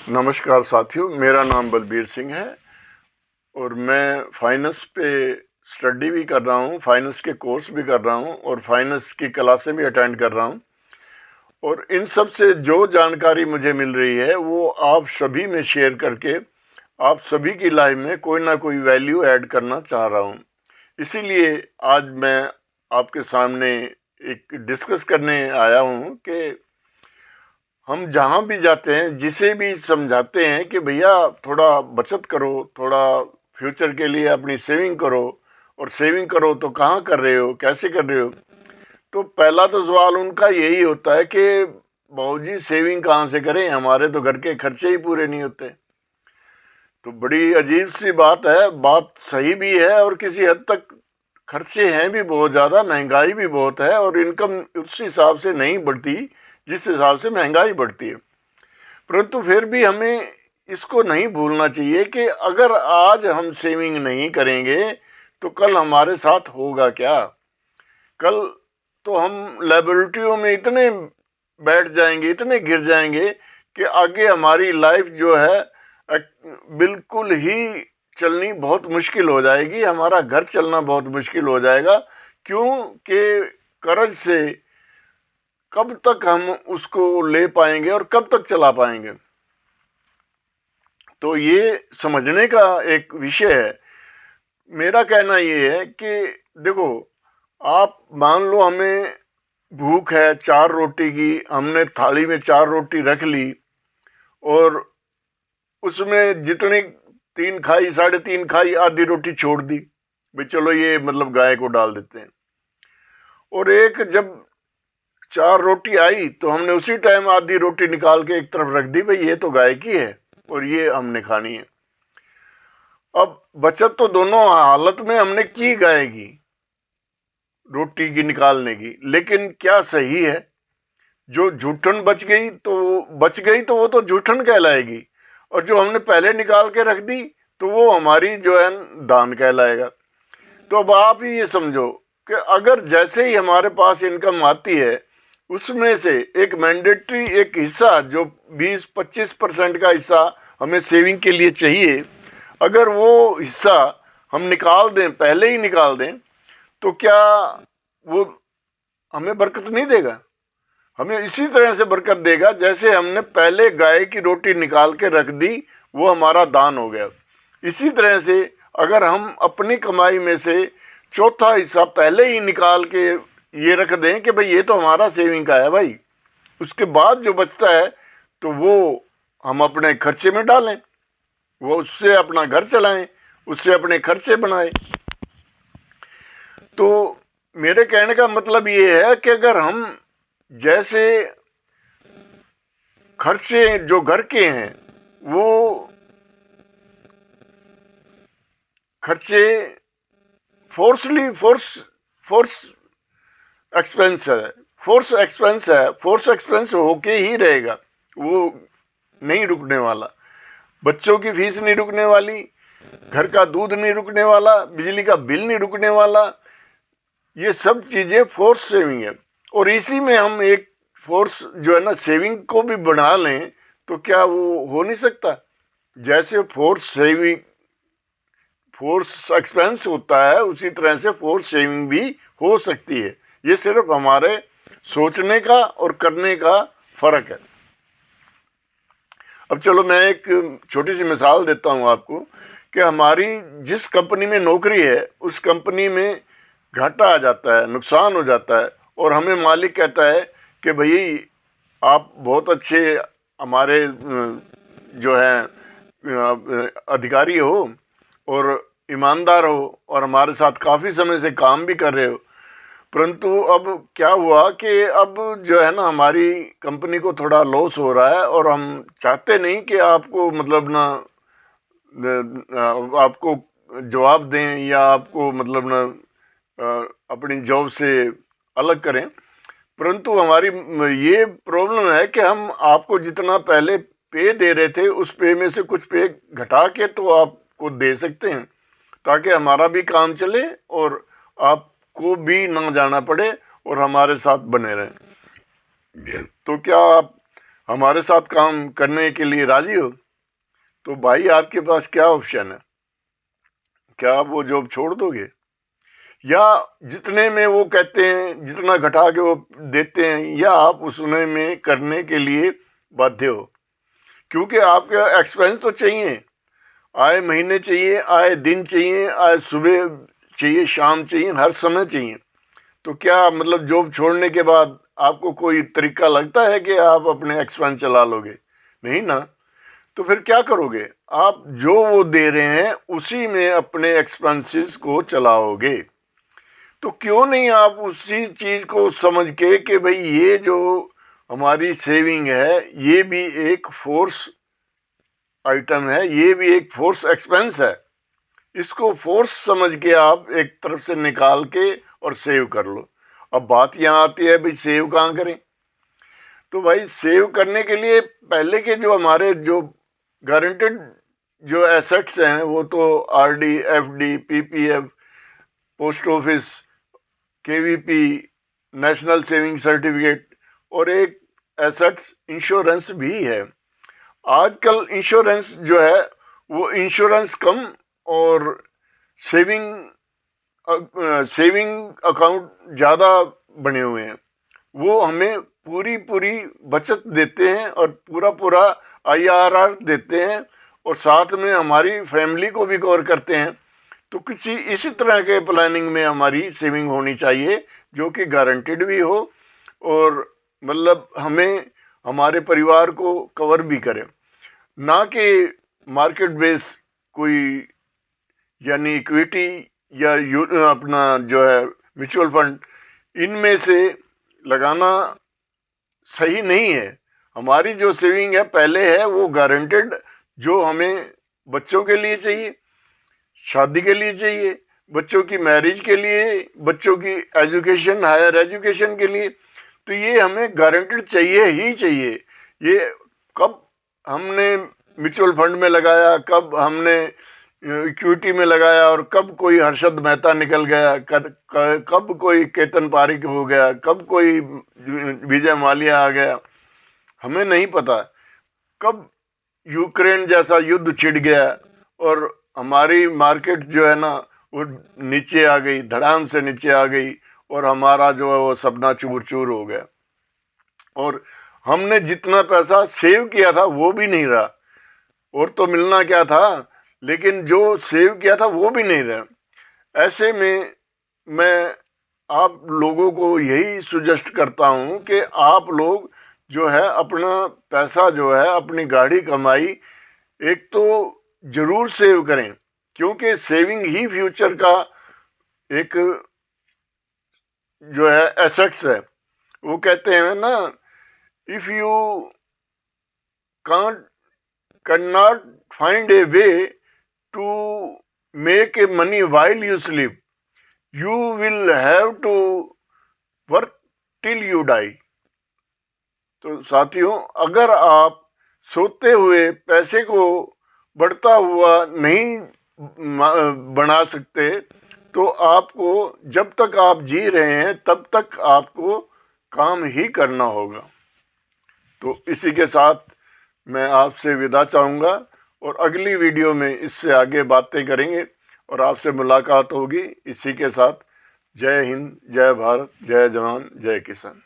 नमस्कार साथियों, मेरा नाम बलबीर सिंह है और मैं फाइनेंस पे स्टडी भी कर रहा हूँ, फाइनेंस के कोर्स भी कर रहा हूँ और फाइनेंस की क्लासें भी अटेंड कर रहा हूँ। और इन सब से जो जानकारी मुझे मिल रही है वो आप सभी में शेयर करके आप सभी की लाइफ में कोई ना कोई वैल्यू ऐड करना चाह रहा हूँ। इसीलिए आज मैं आपके सामने एक डिस्कस करने आया हूँ कि हम जहाँ भी जाते हैं, जिसे भी समझाते हैं कि भैया थोड़ा बचत करो, थोड़ा फ्यूचर के लिए अपनी सेविंग करो, और सेविंग करो तो कहाँ कर रहे हो, कैसे कर रहे हो। तो पहला तो सवाल उनका यही होता है कि बाबूजी सेविंग कहाँ से करें, हमारे तो घर के खर्चे ही पूरे नहीं होते। तो बड़ी अजीब सी बात है, बात सही भी है और किसी हद तक खर्चे हैं भी बहुत ज़्यादा, महंगाई भी बहुत है और इनकम उस हिसाब से नहीं बढ़ती जिस हिसाब से महंगाई बढ़ती है। परंतु फिर भी हमें इसको नहीं भूलना चाहिए कि अगर आज हम सेविंग नहीं करेंगे तो कल हमारे साथ होगा क्या। कल तो हम लायबिलिटियों में इतने बैठ जाएंगे, इतने गिर जाएंगे कि आगे हमारी लाइफ जो है बिल्कुल ही चलनी बहुत मुश्किल हो जाएगी, हमारा घर चलना बहुत मुश्किल हो जाएगा। क्योंकि कर्ज से कब तक हम उसको ले पाएंगे और कब तक चला पाएंगे। तो ये समझने का एक विषय है। मेरा कहना ये है कि देखो, आप मान लो हमें भूख है 4 रोटी की, हमने थाली में 4 रोटी रख ली और उसमें जितनी 3 खाई, 3.5 खाई, आधी रोटी छोड़ दी, भाई चलो ये मतलब गाय को डाल देते हैं। और एक जब 4 रोटी आई तो हमने उसी टाइम आधी रोटी निकाल के एक तरफ रख दी, भाई ये तो गाय की है और ये हमने खानी है। अब बचत तो दोनों हालत में हमने की गाय की, रोटी की निकालने की, लेकिन क्या सही है? जो जूठन बच गई तो वो तो जूठन कहलाएगी, और जो हमने पहले निकाल के रख दी तो वो हमारी जो है दान कहलाएगा। तो अब आप ही ये समझो कि अगर जैसे ही हमारे पास इनकम आती है उसमें से एक मैंडेटरी एक हिस्सा जो 20-25% का हिस्सा हमें सेविंग के लिए चाहिए, अगर वो हिस्सा हम निकाल दें, पहले ही निकाल दें, तो क्या वो हमें बरकत नहीं देगा? हमें इसी तरह से बरकत देगा जैसे हमने पहले गाय की रोटी निकाल के रख दी, वो हमारा दान हो गया। इसी तरह से अगर हम अपनी कमाई में से चौथा हिस्सा पहले ही निकाल के ये रख दें कि भाई ये तो हमारा सेविंग का है भाई, उसके बाद जो बचता है तो वो हम अपने खर्चे में डालें, वो उससे अपना घर चलाएं, उससे अपने खर्चे बनाएं। तो मेरे कहने का मतलब ये है कि अगर हम जैसे खर्चे जो घर के हैं वो खर्चे फोर्स एक्सपेंस होके ही रहेगा, वो नहीं रुकने वाला। बच्चों की फीस नहीं रुकने वाली, घर का दूध नहीं रुकने वाला, बिजली का बिल नहीं रुकने वाला। ये सब चीज़ें फोर्स सेविंग है। और इसी में हम एक फोर्स जो है ना सेविंग को भी बढ़ा लें तो क्या वो हो नहीं सकता? जैसे फोर्स एक्सपेंस होता है उसी तरह से फोर्स सेविंग भी हो सकती है। ये सिर्फ हमारे सोचने का और करने का फर्क है। अब चलो मैं एक छोटी सी मिसाल देता हूँ आपको कि हमारी जिस कंपनी में नौकरी है उस कंपनी में घाटा आ जाता है, नुकसान हो जाता है, और हमें मालिक कहता है कि भाई आप बहुत अच्छे हमारे जो है अधिकारी हो और ईमानदार हो और हमारे साथ काफ़ी समय से काम भी कर रहे हो, परंतु अब क्या हुआ कि अब जो है ना हमारी कंपनी को थोड़ा लॉस हो रहा है और हम चाहते नहीं कि आपको मतलब ना आपको जवाब दें या आपको मतलब ना अपनी जॉब से अलग करें। परंतु हमारी ये प्रॉब्लम है कि हम आपको जितना पहले पे दे रहे थे उस पे में से कुछ पे घटा के तो आपको दे सकते हैं ताकि हमारा भी काम चले और आपको भी ना जाना पड़े और हमारे साथ बने रहें। तो क्या आप हमारे साथ काम करने के लिए राजी हो, तो भाई आपके पास क्या ऑप्शन है? क्या आप वो जॉब छोड़ दोगे, या जितने में वो कहते हैं जितना घटा के वो देते हैं, या आप उसने में करने के लिए बाध्य हो? क्योंकि आपके एक्सपेंस तो चाहिए, आए महीने चाहिए, आए दिन चाहिए, आए सुबह चाहिए, शाम चाहिए, हर समय चाहिए। तो क्या मतलब जॉब छोड़ने के बाद आपको कोई तरीका लगता है कि आप अपने एक्सपेंस चला लोगे? नहीं ना। तो फिर क्या करोगे? आप जो वो दे रहे हैं उसी में अपने एक्सपेंसेस को चलाओगे। तो क्यों नहीं आप उसी चीज को समझ के कि भाई ये जो हमारी सेविंग है ये भी एक फोर्स आइटम है, ये भी एक फोर्स एक्सपेंस है, इसको फोर्स समझ के आप एक तरफ से निकाल के और सेव कर लो। अब बात यहाँ आती है भाई सेव कहाँ करें? तो भाई सेव करने के लिए पहले के जो हमारे जो गारंटेड जो एसेट्स हैं वो तो RD, FD, PPF, post office, KVP, national saving certificate, और एक एसेट्स इंश्योरेंस भी है। आजकल इंश्योरेंस जो है वो इंश्योरेंस कम और सेविंग अकाउंट ज़्यादा बने हुए हैं। वो हमें पूरी पूरी बचत देते हैं और पूरा पूरा आईआरआर देते हैं, और साथ में हमारी फैमिली को भी कवर करते हैं। तो किसी इसी तरह के प्लानिंग में हमारी सेविंग होनी चाहिए जो कि गारंटेड भी हो और मतलब हमें हमारे परिवार को कवर भी करे, ना कि मार्केट बेस कोई यानी इक्विटी या अपना जो है म्यूचुअल फंड, इनमें से लगाना सही नहीं है। हमारी जो सेविंग है पहले है वो गारंटेड, जो हमें बच्चों के लिए चाहिए, शादी के लिए चाहिए, बच्चों की मैरिज के लिए, बच्चों की एजुकेशन, हायर एजुकेशन के लिए, तो ये हमें गारंटेड चाहिए ही चाहिए। ये कब हमने म्यूचुअल फंड में लगाया, कब हमने इक्विटी में लगाया, और कब कोई हर्षद मेहता निकल गया, कब कोई केतन पारिक हो गया, कब कोई विजय माल्या आ गया, हमें नहीं पता। कब यूक्रेन जैसा युद्ध छिड़ गया और हमारी मार्केट जो है ना वो नीचे आ गई, धड़ाम से नीचे आ गई, और हमारा जो है वो सपना चूर चूर हो गया, और हमने जितना पैसा सेव किया था वो भी नहीं रहा, और तो मिलना क्या था, लेकिन जो सेव किया था वो भी नहीं रहा। ऐसे में मैं आप लोगों को यही सुजेस्ट करता हूँ कि आप लोग जो है अपना पैसा जो है अपनी गाढ़ी कमाई एक तो जरूर सेव करें, क्योंकि सेविंग ही फ्यूचर का एक जो है एसेट्स है। वो कहते हैं ना, if you can not find a way to make a money while you sleep, you will have to work till you die. तो साथियों, अगर आप सोते हुए पैसे को बढ़ता हुआ नहीं बना सकते, तो आपको जब तक आप जी रहे हैं तब तक आपको काम ही करना होगा। तो इसी के साथ मैं आपसे विदा चाहूँगा, और अगली वीडियो में इससे आगे बातें करेंगे और आपसे मुलाकात होगी। इसी के साथ जय हिंद, जय भारत, जय जवान, जय किसान।